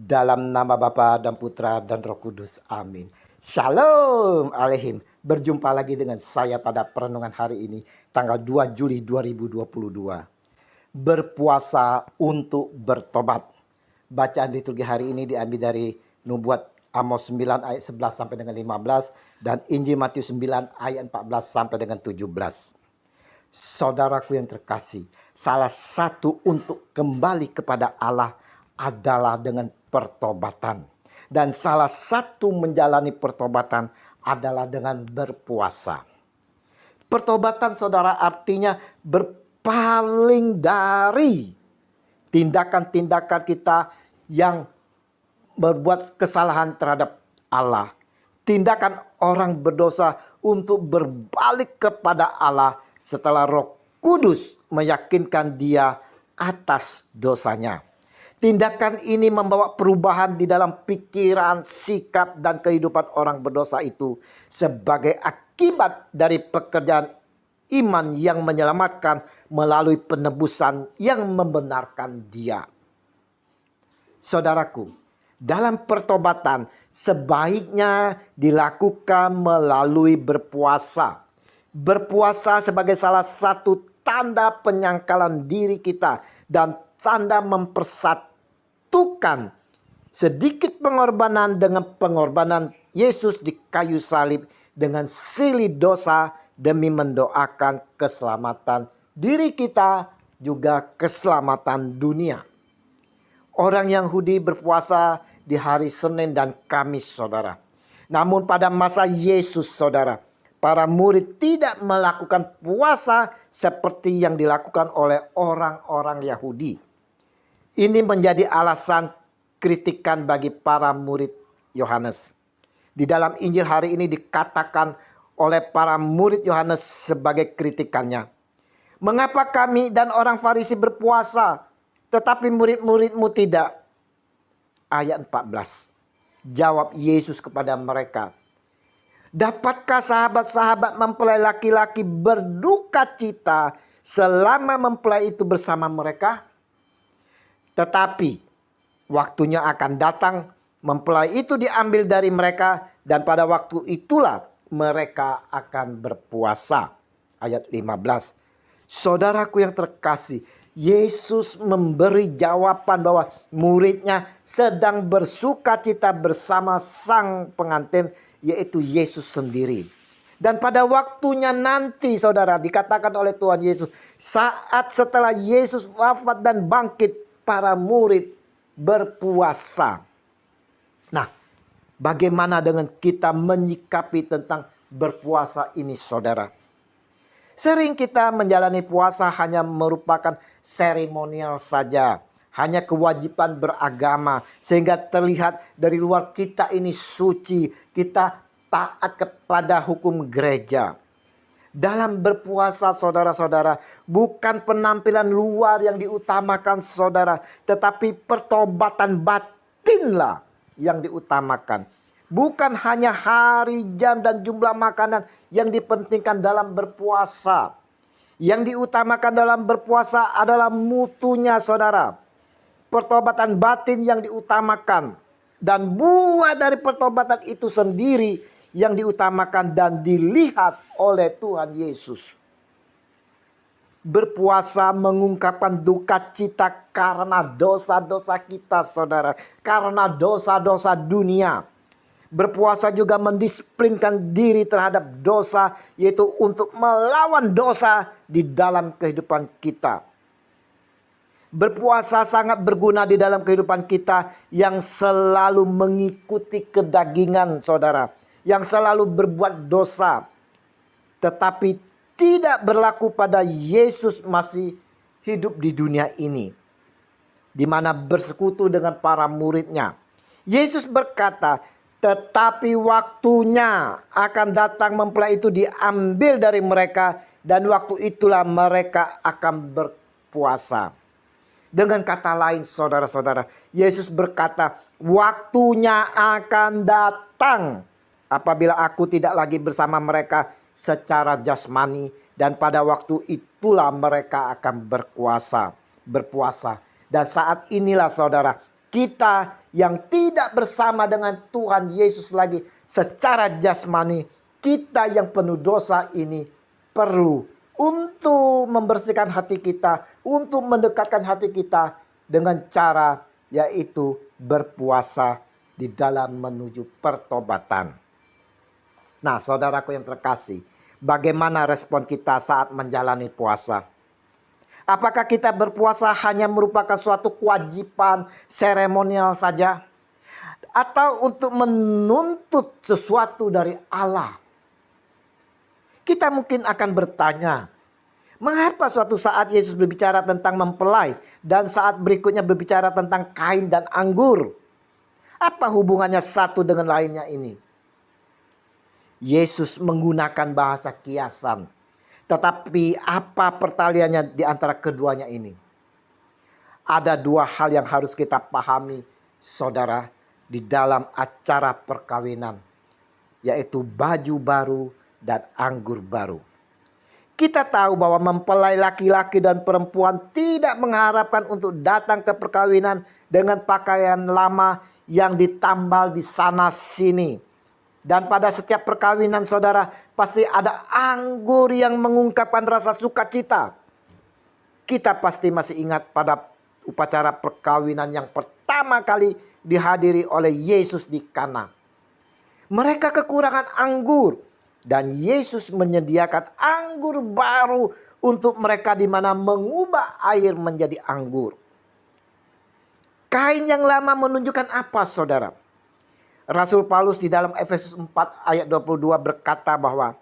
Dalam nama Bapa dan Putra dan Roh Kudus. Amin. Shalom Aleihim. Berjumpa lagi dengan saya pada perenungan hari ini, tanggal 2 Juli 2022. Berpuasa untuk bertobat. Bacaan liturgi hari ini diambil dari Nubuat Amos 9 ayat 11 sampai dengan 15 dan Injil Matius 9 ayat 14 sampai dengan 17. Saudaraku yang terkasih, salah satu untuk kembali kepada Allah adalah dengan pertobatan. Dan salah satu menjalani pertobatan adalah dengan berpuasa. Pertobatan saudara artinya berpaling dari tindakan-tindakan kita yang berbuat kesalahan terhadap Allah. Tindakan orang berdosa untuk berbalik kepada Allah setelah Roh Kudus meyakinkan dia atas dosanya. Tindakan ini membawa perubahan di dalam pikiran, sikap, dan kehidupan orang berdosa itu sebagai akibat dari pekerjaan iman yang menyelamatkan melalui penebusan yang membenarkan dia. Saudaraku, dalam pertobatan sebaiknya dilakukan melalui berpuasa. Berpuasa sebagai salah satu tanda penyangkalan diri kita dan tanda mempersatukan sedikit pengorbanan dengan pengorbanan Yesus di kayu salib dengan silih dosa demi mendoakan keselamatan diri kita juga keselamatan dunia. Orang Yahudi berpuasa di hari Senin dan Kamis, saudara. Namun pada masa Yesus, saudara, para murid tidak melakukan puasa seperti yang dilakukan oleh orang-orang Yahudi. Ini menjadi alasan kritikan bagi para murid Yohanes. Di dalam Injil hari ini dikatakan oleh para murid Yohanes sebagai kritikannya. Mengapa kami dan orang Farisi berpuasa, tetapi murid-muridmu tidak? Ayat 14. Jawab Yesus kepada mereka. Dapatkah sahabat-sahabat mempelai laki-laki berduka cita selama mempelai itu bersama mereka? Tetapi waktunya akan datang, mempelai itu diambil dari mereka dan pada waktu itulah mereka akan berpuasa. Ayat 15. Saudaraku yang terkasih, Yesus memberi jawaban bahwa muridnya sedang bersuka cita bersama sang pengantin, yaitu Yesus sendiri. Dan pada waktunya nanti, saudara, dikatakan oleh Tuhan Yesus, saat setelah Yesus wafat dan bangkit, para murid berpuasa. Nah, bagaimana dengan kita menyikapi tentang berpuasa ini, saudara? Sering kita menjalani puasa hanya merupakan seremonial saja. Hanya kewajiban beragama. Sehingga terlihat dari luar kita ini suci. Kita taat kepada hukum gereja. Dalam berpuasa saudara-saudara, bukan penampilan luar yang diutamakan saudara. Tetapi pertobatan batinlah yang diutamakan. Bukan hanya hari, jam, dan jumlah makanan yang dipentingkan dalam berpuasa. Yang diutamakan dalam berpuasa adalah mutunya saudara. Pertobatan batin yang diutamakan. Dan buah dari pertobatan itu sendiri yang diutamakan dan dilihat oleh Tuhan Yesus. Berpuasa mengungkapkan duka cita karena dosa-dosa kita saudara. Karena dosa-dosa dunia. Berpuasa juga mendisiplinkan diri terhadap dosa, yaitu untuk melawan dosa di dalam kehidupan kita. Berpuasa sangat berguna di dalam kehidupan kita yang selalu mengikuti kedagingan saudara. Yang selalu berbuat dosa. Tetapi tidak berlaku pada Yesus masih hidup di dunia ini. Di mana bersekutu dengan para muridnya. Yesus berkata, tetapi waktunya akan datang mempelai itu diambil dari mereka. Dan waktu itulah mereka akan berpuasa. Dengan kata lain saudara-saudara, Yesus berkata, waktunya akan datang apabila aku tidak lagi bersama mereka secara jasmani. Dan pada waktu itulah mereka akan berpuasa. Dan saat inilah saudara, Kita yang tidak bersama dengan Tuhan Yesus lagi secara jasmani, kita yang penuh dosa ini perlu untuk membersihkan hati kita, untuk mendekatkan hati kita dengan cara yaitu berpuasa di dalam menuju pertobatan. Nah, saudaraku yang terkasih, bagaimana respon kita saat menjalani puasa? Apakah kita berpuasa hanya merupakan suatu kewajiban seremonial saja? Atau untuk menuntut sesuatu dari Allah? Kita mungkin akan bertanya, mengapa suatu saat Yesus berbicara tentang mempelai dan saat berikutnya berbicara tentang kain dan anggur? Apa hubungannya satu dengan lainnya ini? Yesus menggunakan bahasa kiasan. Tetapi apa pertaliannya di antara keduanya ini? Ada dua hal yang harus kita pahami, saudara, di dalam acara perkawinan, yaitu baju baru dan anggur baru. Kita tahu bahwa mempelai laki-laki dan perempuan tidak mengharapkan untuk datang ke perkawinan dengan pakaian lama yang ditambal di sana sini. Dan pada setiap perkawinan, saudara, pasti ada anggur yang mengungkapkan rasa sukacita. Kita pasti masih ingat pada upacara perkawinan yang pertama kali dihadiri oleh Yesus di Kana. Mereka kekurangan anggur dan Yesus menyediakan anggur baru untuk mereka, di mana mengubah air menjadi anggur. Kain yang lama menunjukkan apa, saudara? Rasul Paulus di dalam Efesus 4 ayat 22 berkata bahwa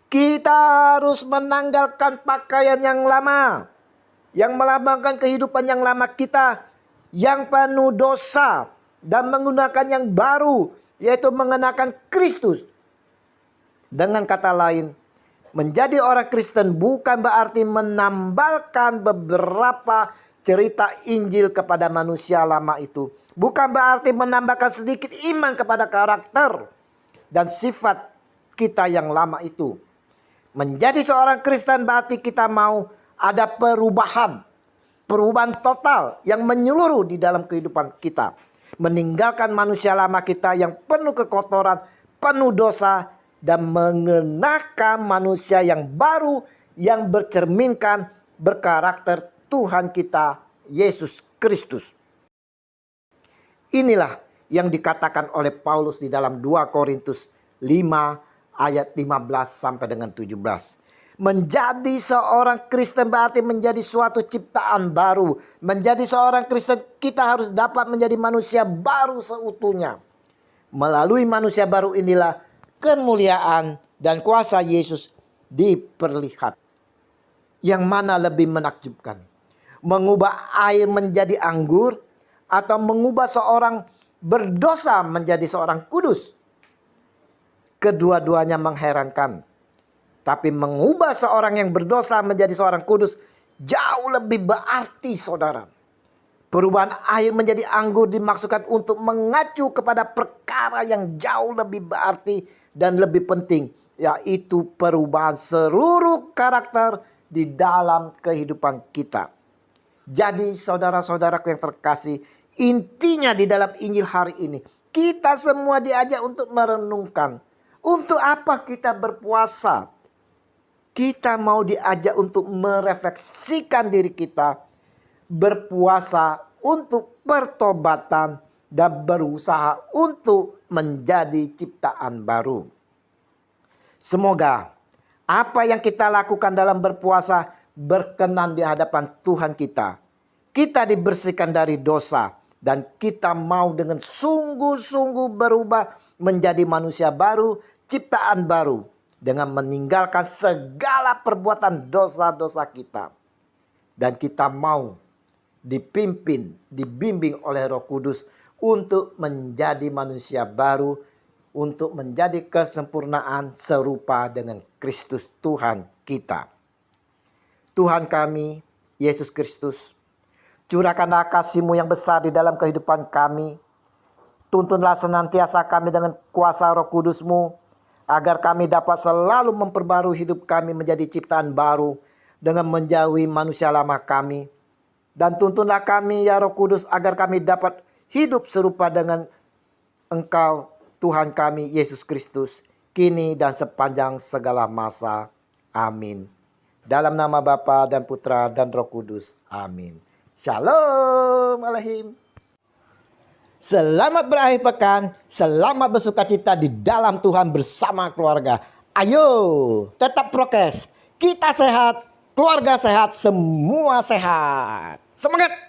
kita harus menanggalkan pakaian yang lama, yang melambangkan kehidupan yang lama kita, yang penuh dosa, dan menggunakan yang baru, yaitu mengenakan Kristus. Dengan kata lain, menjadi orang Kristen bukan berarti menambalkan beberapa cerita Injil kepada manusia lama itu. Bukan berarti menambahkan sedikit iman kepada karakter dan sifat kita yang lama itu. Menjadi seorang Kristen berarti kita mau ada perubahan. Perubahan total yang menyeluruh di dalam kehidupan kita. Meninggalkan manusia lama kita yang penuh kekotoran, penuh dosa, dan mengenakan manusia yang baru yang bercerminkan berkarakter Tuhan kita Yesus Kristus. Inilah yang dikatakan oleh Paulus di dalam 2 Korintus 5 ayat 15 sampai dengan 17. Menjadi seorang Kristen berarti menjadi suatu ciptaan baru. Menjadi seorang Kristen kita harus dapat menjadi manusia baru seutuhnya. Melalui manusia baru inilah kemuliaan dan kuasa Yesus diperlihat. Yang mana lebih menakjubkan? Mengubah air menjadi anggur atau mengubah seorang berdosa menjadi seorang kudus? Kedua-duanya mengherankan. Tapi mengubah seorang yang berdosa menjadi seorang kudus jauh lebih berarti, saudara. Perubahan air menjadi anggur dimaksudkan untuk mengacu kepada perkara yang jauh lebih berarti dan lebih penting, yaitu perubahan seluruh karakter di dalam kehidupan kita. Jadi saudara-saudaraku yang terkasih, intinya di dalam Injil hari ini, kita semua diajak untuk merenungkan. Untuk apa kita berpuasa? Kita mau diajak untuk merefleksikan diri kita. Berpuasa untuk pertobatan dan berusaha untuk menjadi ciptaan baru. Semoga apa yang kita lakukan dalam berpuasa berkenan di hadapan Tuhan kita. Kita dibersihkan dari dosa. Dan kita mau dengan sungguh-sungguh berubah menjadi manusia baru, ciptaan baru. Dengan meninggalkan segala perbuatan dosa-dosa kita. Dan kita mau dibimbing oleh Roh Kudus untuk menjadi manusia baru. Untuk menjadi kesempurnaan serupa dengan Kristus Tuhan kita. Tuhan kami, Yesus Kristus, curahkanlah kasih-Mu yang besar di dalam kehidupan kami. Tuntunlah senantiasa kami dengan kuasa Roh Kudus-Mu, agar kami dapat selalu memperbarui hidup kami menjadi ciptaan baru dengan menjauhi manusia lama kami. Dan tuntunlah kami ya Roh Kudus, agar kami dapat hidup serupa dengan Engkau, Tuhan kami Yesus Kristus, kini dan sepanjang segala masa. Amin. Dalam nama Bapa dan Putra dan Roh Kudus. Amin. Shalom Alaikum. Selamat berakhir pekan, selamat bersukacita di dalam Tuhan bersama keluarga. Ayo, tetap prokes. Kita sehat, keluarga sehat, semua sehat. Semangat!